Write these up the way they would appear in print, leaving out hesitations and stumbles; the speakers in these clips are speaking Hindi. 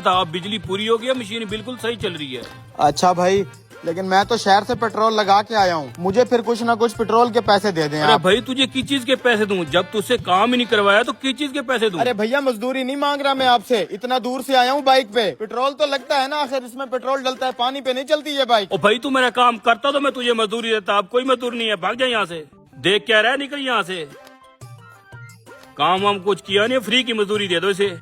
था, अब बिजली पूरी हो गई है, मशीन बिल्कुल सही चल रही है। अच्छा भाई, लेकिन मैं तो शहर से पेट्रोल लगा के आया हूँ, मुझे फिर कुछ ना कुछ पेट्रोल के पैसे दे दें अरे आप। भाई तुझे किस चीज के पैसे दूं? जब तुझसे काम ही नहीं करवाया तो किस चीज के पैसे दूं? अरे भैया मजदूरी नहीं मांग रहा मैं आपसे, इतना दूर से आया हूँ बाइक पे, पेट्रोल तो लगता है ना, आखिर इसमें पेट्रोल डलता है, पानी पे नहीं चलती ये बाइक। ओ भाई तू मेरा काम करता तो मैं तुझे मजदूरी देता, अब कोई मजदूर नहीं है, भाग जा यहाँ से। देख क्या रहा है, निकल यहाँ से। काम वाम कुछ किया नहीं, फ्री की मजदूरी दे दो इसे।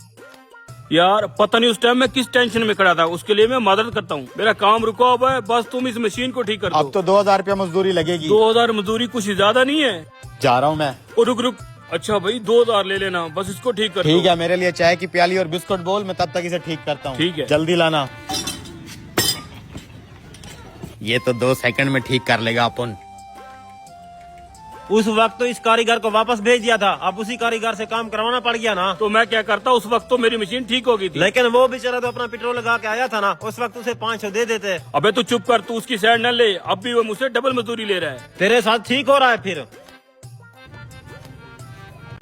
यार पता नहीं उस टाइम मैं किस टेंशन में खड़ा था, उसके लिए मैं मदद करता हूँ। मेरा काम रुका हुआ है, बस तुम इस मशीन को ठीक कर दो। अब तो 2000 रुपया मजदूरी लगेगी। 2000 मजदूरी कुछ ज्यादा नहीं है? जा रहा हूँ मैं। ओ रुक रुक, अच्छा भाई 2000 ले लेना, बस इसको ठीक कर ठीक दो। है, मेरे लिए चाय की प्याली और बिस्कुट बोल, मैं तब तक इसे ठीक करता हूँ। ठीक है। जल्दी लाना। ये तो 2 सेकंड में ठीक कर लेगा अपन। उस वक्त तो इस कारीगर को वापस भेज दिया था, अब उसी कारीगर से काम करवाना पड़ गया ना। तो मैं क्या करता, उस वक्त तो मेरी मशीन ठीक हो गई थी। लेकिन वो बेचारा तो अपना पेट्रोल लगा के आया था ना, उस वक्त उसे 500 दे देते। अबे तू चुप कर, तू उसकी साइड न ले, अब भी वो मुझसे डबल मजदूरी ले रहा है। तेरे साथ ठीक हो रहा है फिर।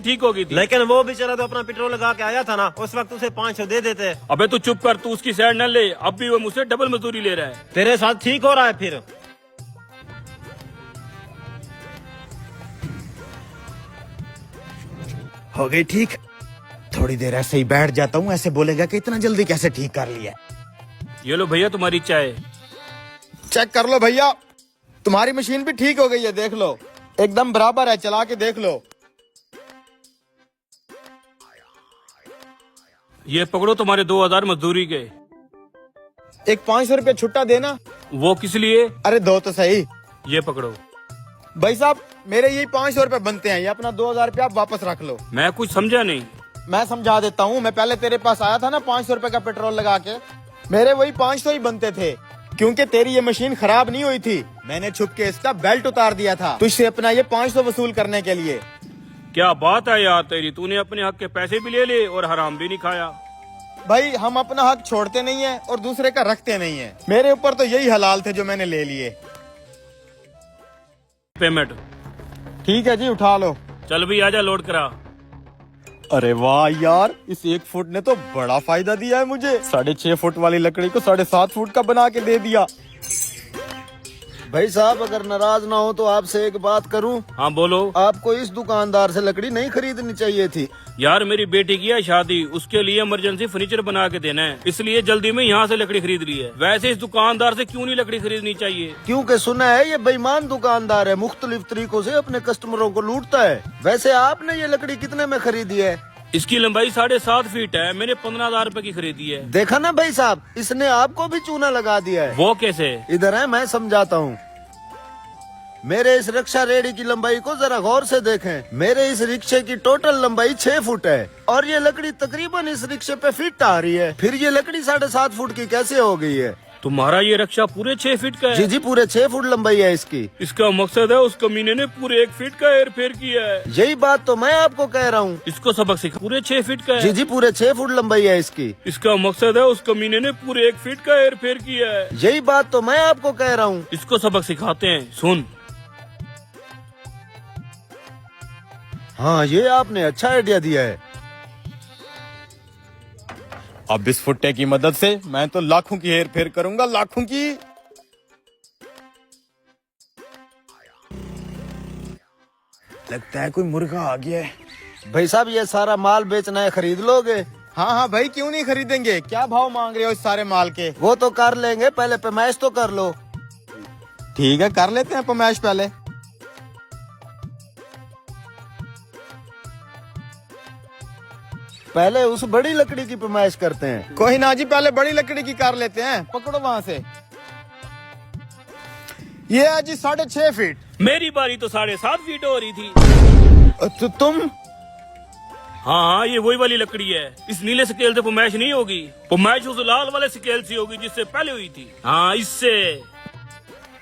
ठीक हो गई थी। लेकिन वो बेचारा तो अपना पेट्रोल लगा के आया था ना, उस वक्त उसे 500 दे देते। अबे तू चुप कर, तू उसकी साइड न ले, अब भी वो मुझसे डबल मजदूरी ले रहा है। तेरे साथ ठीक हो रहा है फिर। हो गई ठीक। थोड़ी देर ऐसे ही बैठ जाता हूँ, ऐसे बोलेगा कि इतना जल्दी कैसे ठीक कर लिया। ये लो भैया तुम्हारी चाय। चेक कर लो भैया, तुम्हारी मशीन भी ठीक हो गई है, देख लो एकदम बराबर है, चला के देख लो। ये पकड़ो तुम्हारे 2000 मजदूरी के। एक 500 रुपया छुट्टा देना। वो किस लिए? अरे दो तो सही। ये पकड़ो। भाई साहब मेरे यही 500 रुपए बनते हैं, ये अपना 2000 रुपया आप वापस रख लो। मैं कुछ समझा नहीं। मैं समझा देता हूँ, मैं पहले तेरे पास आया था ना 500 रुपए का पेट्रोल लगा के, मेरे वही 500 ही बनते थे, क्योंकि तेरी ये मशीन खराब नहीं हुई थी, मैंने छुप के इसका बेल्ट उतार दिया था तुझसे अपना ये 500 वसूल करने के लिए। क्या बात है यार तेरी, तूने अपने हक के पैसे भी ले ले और हराम भी नहीं खाया। भाई हम अपना हक छोड़ते नहीं है और दूसरे का रखते नहीं है, मेरे ऊपर तो यही हलाल थे जो मैंने ले लिए। पेमेंट। ठीक है जी, उठा लो। चल भी आजा, लोड करा। अरे वाह यार, इस 1 फुट ने तो बड़ा फायदा दिया है मुझे, 6.5 फुट वाली लकड़ी को 7.5 फुट का बना के दे दिया। भाई साहब अगर नाराज ना हो तो आपसे एक बात करूं। हाँ बोलो। आपको इस दुकानदार से लकड़ी नहीं खरीदनी चाहिए थी। यार मेरी बेटी की है शादी, उसके लिए इमरजेंसी फर्नीचर बना के देना है, इसलिए जल्दी में यहाँ से लकड़ी खरीद ली है। वैसे इस दुकानदार से क्यों नहीं लकड़ी खरीदनी चाहिए? क्योंकि सुना है ये बेईमान दुकानदार है, मुख्तलिफ तरीकों से अपने कस्टमरों को लूटता है। वैसे आपने ये लकड़ी कितने में खरीदी है? इसकी लंबाई 7.5 फीट है, मैंने 15,000 रुपए की खरीदी है। देखा ना भाई साहब, इसने आपको भी चूना लगा दिया है। वो कैसे? इधर है, मैं समझाता हूँ। मेरे इस रिक्शा रेडी की लंबाई को जरा गौर से देखें। मेरे इस रिक्शे की टोटल लंबाई 6 फुट है और ये लकड़ी तकरीबन इस रिक्शे पे फिट आ रही है, फिर ये लकड़ी 7.5 फुट की कैसे हो गई है? तुम्हारा ये रक्षा पूरे 6 फीट का है? जी जी, पूरे 6 फुट लंबाई है इसकी। इसका मकसद है उस कमीने ने पूरे 1 फीट का हेर फेर किया है। यही बात तो मैं आपको कह रहा हूँ। इसको सबक सिखा। पूरे 6 फीट का है? जी जी, पूरे 6 फुट लंबाई है इसकी। इसका मकसद है उस कमीने ने पूरे 1 फीट का हेर फेर किया है। यही बात तो मैं आपको कह रहा हूँ। इसको सबक सिखाते हैं, सुन। हाँ, ये आपने अच्छा आइडिया दिया है। अब इस फुट्टे की मदद से मैं तो लाखों की हेर फेर करूंगा, लाखों की। लगता है कोई मुर्गा आ गया है। भाई साहब ये सारा माल बेचना है, खरीद लोगे? हाँ हाँ भाई, क्यों नहीं खरीदेंगे, क्या भाव मांग रहे हो इस सारे माल के? वो तो कर लेंगे, पहले पैमाइश तो कर लो। ठीक है, कर लेते हैं पैमाइश पहले। पहले उस बड़ी लकड़ी की पैमाइश करते हैं। कोई ना जी, पहले बड़ी लकड़ी की कर लेते हैं, पकड़ो वहाँ से। ये है जी 6.5 फीट। मेरी बारी तो 7.5 फीट हो रही थी। तो तुम? हाँ ये वही वाली लकड़ी है, इस नीले स्केल से पुमैश नहीं होगी, पुमैश उस लाल वाले स्केल से होगी जिससे पहले हुई थी। हाँ इससे।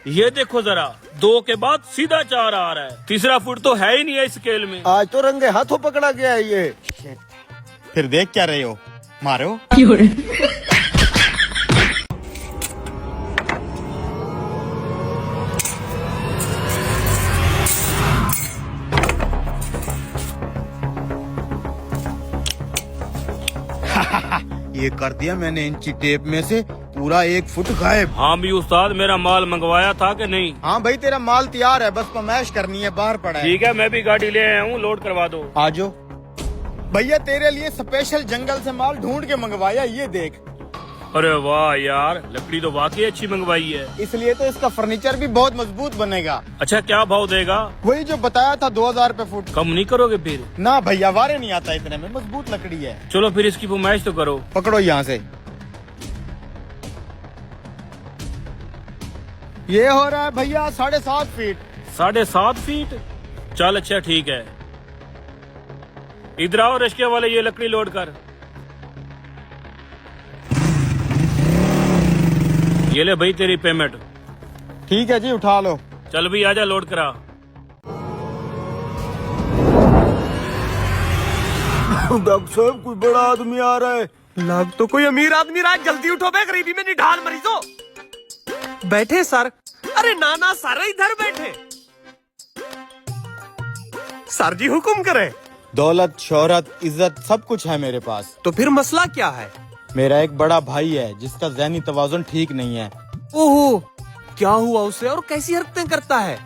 ये देखो जरा, 2 के बाद सीधा 4 आ रहा है, तीसरा फुट तो है ही नहीं है इस स्केल में। आज तो रंगे हाथों पकड़ा गया है ये। फिर देख क्या रहे हो, मारो। ये ये कर दिया मैंने इंची टेप में से पूरा 1 फुट गायब। हाँ भी उस्ताद, मेरा माल मंगवाया था कि नहीं? हाँ भाई तेरा माल तैयार है, बस फरमाइश करनी है, बाहर पड़ा है। ठीक है, मैं भी गाड़ी ले आया हूँ, लोड करवा दो। आजो भैया, तेरे लिए स्पेशल जंगल से माल ढूंढ के मंगवाया, ये देख। अरे वाह यार, लकड़ी तो वाकई अच्छी मंगवाई है। इसलिए तो इसका फर्नीचर भी बहुत मजबूत बनेगा। अच्छा, क्या भाव देगा? वही जो बताया था 2000 रुपए फुट। कम नहीं करोगे फिर? ना भैया, वारे नहीं आता इतने में, मजबूत लकड़ी है। चलो फिर इसकी फरमाइश तो करो। पकड़ो यहाँ से। ये हो रहा है भैया 7.5 फीट। 7.5 फीट? चल अच्छा ठीक है। इधर आओ रिश्के वाले, ये लकड़ी लोड कर। ये ले भाई तेरी पेमेंट। ठीक है जी, उठा लो। चल भी आजा, लोड करा। डॉक्टर साहब कोई बड़ा आदमी आ रहा है। लग तो कोई अमीर आदमी रहा है, जल्दी उठो बे, गरीबी में निढाल मरीजो। बैठे सर। अरे नाना सर, इधर बैठे। सर जी हुक्म करे। दौलत, शोहरत, इज्जत सब कुछ है मेरे पास। तो फिर मसला क्या है? मेरा एक बड़ा भाई है जिसका ज़हनी तवाज़ुन ठीक नहीं है। ओहो, क्या हुआ उसे और कैसी हरकतें करता है?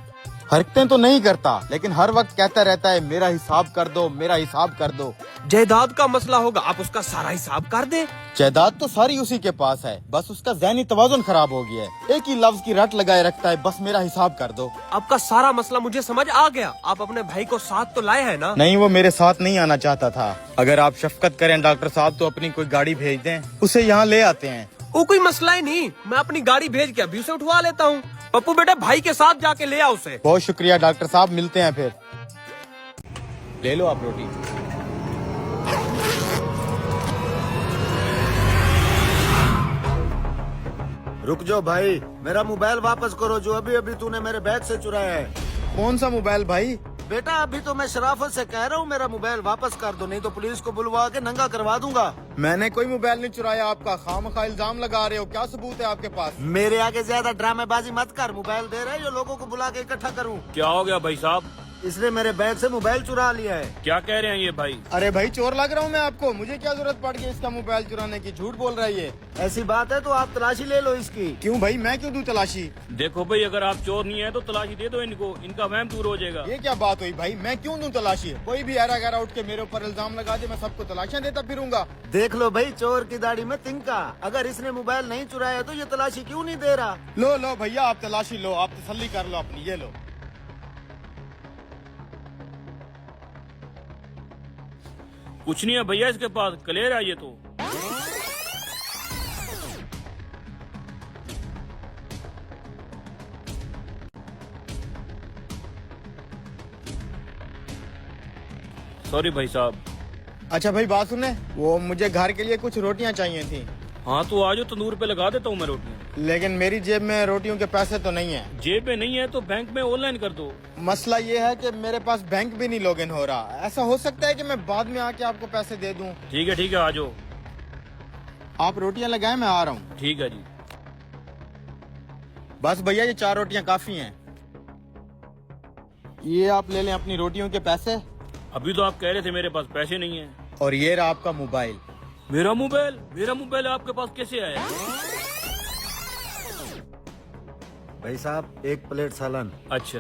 हरकतें तो नहीं करता, लेकिन हर वक्त कहता रहता है मेरा हिसाब कर दो, मेरा हिसाब कर दो। जायदाद का मसला होगा, आप उसका सारा हिसाब कर दे। जायदाद तो सारी उसी के पास है, बस उसका ज़हनी तवाज़ुन खराब हो गया है। एक ही लफ्ज की रट लगाए रखता है, बस मेरा हिसाब कर दो। आपका सारा मसला मुझे समझ आ गया। आप अपने भाई को साथ तो लाए हैं ना? नहीं, वो मेरे साथ नहीं आना चाहता था। अगर आप शफकत करें डॉक्टर साहब तो अपनी कोई गाड़ी भेज दें, उसे यहाँ ले आते हैं। वो कोई मसला ही नहीं, मैं अपनी गाड़ी भेज के अभी उसे उठवा लेता हूँ। पप्पू बेटे, भाई के साथ जाके ले आओ उसे। बहुत शुक्रिया डॉक्टर साहब, मिलते हैं फिर। ले लो आप रोटी। रुक जाओ भाई, मेरा मोबाइल वापस करो जो अभी अभी तूने मेरे बैग से चुराया है। कौन सा मोबाइल भाई? बेटा अभी तो मैं शराफत से कह रहा हूँ मेरा मोबाइल वापस कर दो, नहीं तो पुलिस को बुलवा के नंगा करवा दूंगा। मैंने कोई मोबाइल नहीं चुराया आपका, खामखा इल्जाम लगा रहे हो। क्या सबूत है आपके पास? मेरे आगे ज्यादा ड्रामेबाजी मत कर। मोबाइल दे रहे जो लोगों को बुला के इकट्ठा करूँ। क्या हो गया भाई साहब? इसने मेरे बैग से मोबाइल चुरा लिया है। क्या कह रहे हैं ये भाई? अरे भाई, चोर लग रहा हूँ मैं आपको? मुझे क्या जरूरत पड़ गई इसका मोबाइल चुराने की? झूठ बोल रहा है ये। ऐसी बात है तो आप तलाशी ले लो इसकी। क्यों भाई, मैं क्यों दूं तलाशी? देखो भाई, अगर आप चोर नहीं है तो तलाशी दे दो इनको, इनका वहम दूर हो जाएगा। ये क्या बात हुई भाई, मैं क्यों दूं तलाशी? कोई भी ऐरा गैरा उठ के मेरे ऊपर इल्जाम लगा दे, मैं सबको तलाशियां देता फिरूंगा। देख लो भाई, चोर की दाढ़ी में तिनका। अगर इसने मोबाइल नहीं चुराया तो ये तलाशी क्यों नहीं दे रहा? लो लो भैया, आप तलाशी लो, आप तसल्ली कर लो अपनी, ये लो। कुछ नहीं है भैया इसके पास, क्लियर है ये तो। सॉरी भाई साहब। अच्छा भाई बात सुने, वो मुझे घर के लिए कुछ रोटियां चाहिए थी। हाँ तो आज तंदूर पे लगा देता हूँ मैं रोटी। लेकिन मेरी जेब में रोटियों के पैसे तो नहीं है। जेब में नहीं है तो बैंक में ऑनलाइन कर दो। मसला ये है कि मेरे पास बैंक भी नहीं लॉगिन हो रहा। ऐसा हो सकता है कि मैं बाद में आके आपको पैसे दे दूं? ठीक है आ जाओ। आप रोटियां लगाएं, मैं आ रहा हूँ। ठीक है जी। बस भैया, ये 4 रोटियां काफी हैं। ये आप ले लें अपनी रोटियों के पैसे। अभी तो आप कह रहे थे मेरे पास पैसे नहीं है। और ये रहा आपका मोबाइल। मेरा मोबाइल आपके पास कैसे आया? भाई साहब 1 प्लेट सालन। अच्छा।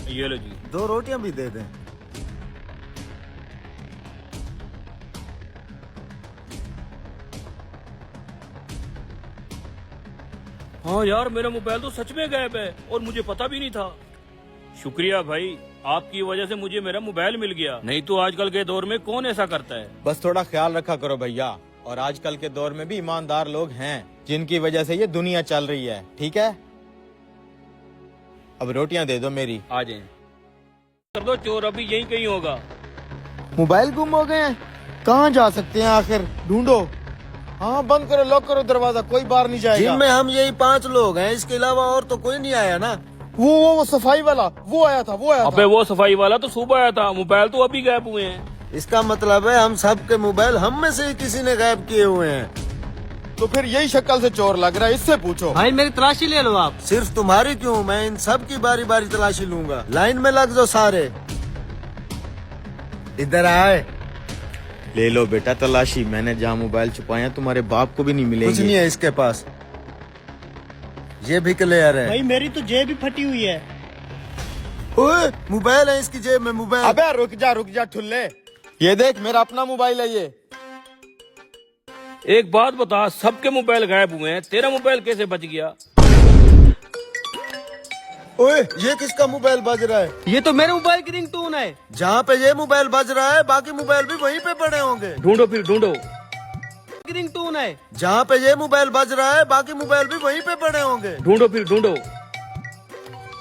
ये लो जी। 2 रोटियां भी दे दें। हाँ यार, मेरा मोबाइल तो सच में गायब है और मुझे पता भी नहीं था। शुक्रिया भाई, आपकी वजह से मुझे मेरा मोबाइल मिल गया, नहीं तो आजकल के दौर में कौन ऐसा करता है। बस थोड़ा ख्याल रखा करो भैया। और आजकल के दौर में भी ईमानदार लोग हैं जिनकी वजह से ये दुनिया चल रही है, ठीक है? अब रोटियां दे दो मेरी। आ जाए कर दो, चोर अभी यही कहीं होगा। मोबाइल गुम हो गए हैं, कहाँ जा सकते हैं आखिर? ढूंढो। हाँ, बंद करो, लॉक करो दरवाजा, कोई बाहर नहीं जाएगा। जिनमें हम यही 5 लोग हैं, इसके अलावा और तो कोई नहीं आया ना? वो सफाई वाला वो आया था। अबे वो सफाई वाला तो सुबह आया था, मोबाइल तो अभी गायब हुए हैं। इसका मतलब है हम सब के मोबाइल हम में से ही किसी ने गायब किए हुए हैं। तो फिर यही शक्ल से चोर लग रहा है, इससे पूछो। भाई मेरी तलाशी ले लो आप। सिर्फ तुम्हारी क्यों, मैं इन सब की बारी बारी तलाशी लूंगा। लाइन में लग जाओ सारे। इधर आए। ले लो बेटा तलाशी। मैंने जहाँ मोबाइल छुपाया तुम्हारे बाप को भी नहीं कुछ मिलेंगे। नहीं है इसके पास। ये भी क्लियर है। भाई मेरी तो जेब भी फटी हुई है। ओए, मोबाइल है इसकी जेब में, मोबाइल। अबे रुक जा ठुल्ले। ये देख मेरा अपना मोबाइल है ये। एक बात बता, सबके मोबाइल गायब हुए हैं, तेरा मोबाइल कैसे बच गया? ओए, ये किसका मोबाइल बज रहा है? ये तो मेरे मोबाइल की रिंगटोन है। जहाँ पे ये मोबाइल बज रहा है बाकी मोबाइल भी वहीं पे पड़े होंगे। ढूंढो फिर ढूंढो। रिंगटोन है। जहाँ पे ये मोबाइल बज रहा है बाकी मोबाइल भी वहीं पे पड़े होंगे। ढूंढो फिर ढूंढो।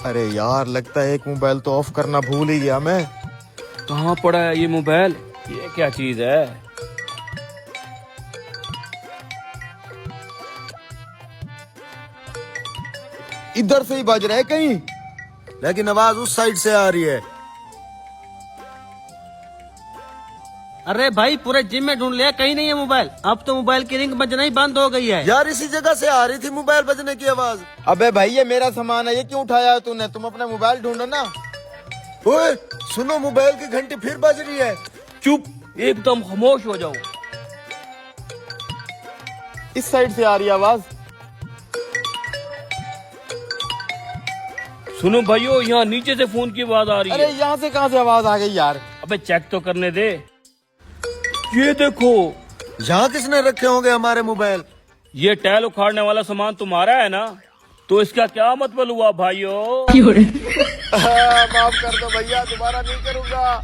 अरे यार लगता है एक मोबाइल तो ऑफ करना भूल ही गया मैं। कहाँ पड़ा है ये मोबाइल? ये क्या चीज है? इधर से ही बज रहा है कहीं। लेकिन आवाज उस साइड से आ रही है। अरे भाई पूरे जिम में ढूंढ लिया, कहीं नहीं है मोबाइल। अब तो मोबाइल की रिंग बजना ही बंद हो गई है। यार इसी जगह से आ रही थी मोबाइल बजने की आवाज। अबे भाई ये मेरा सामान है, ये क्यों उठाया है तूने? तुम अपना मोबाइल ढूंढो ना। ओए, सुनो मोबाइल की घंटी फिर बज रही है। चुप, एकदम खामोश हो जाओ। इस साइड से आ रही है आवाज। सुनो भाइयों, यहाँ नीचे से फोन की आवाज आ रही अरे है। यहाँ से कहाँ से आवाज आ गई यार? अबे चेक तो करने दे। ये देखो, यहाँ किसने रखे होंगे हमारे मोबाइल? ये टाइल उखाड़ने वाला सामान तुम्हारा है ना? तो इसका क्या मतलब हुआ भाइयों? माफ कर दो भैया, दोबारा नहीं करूंगा।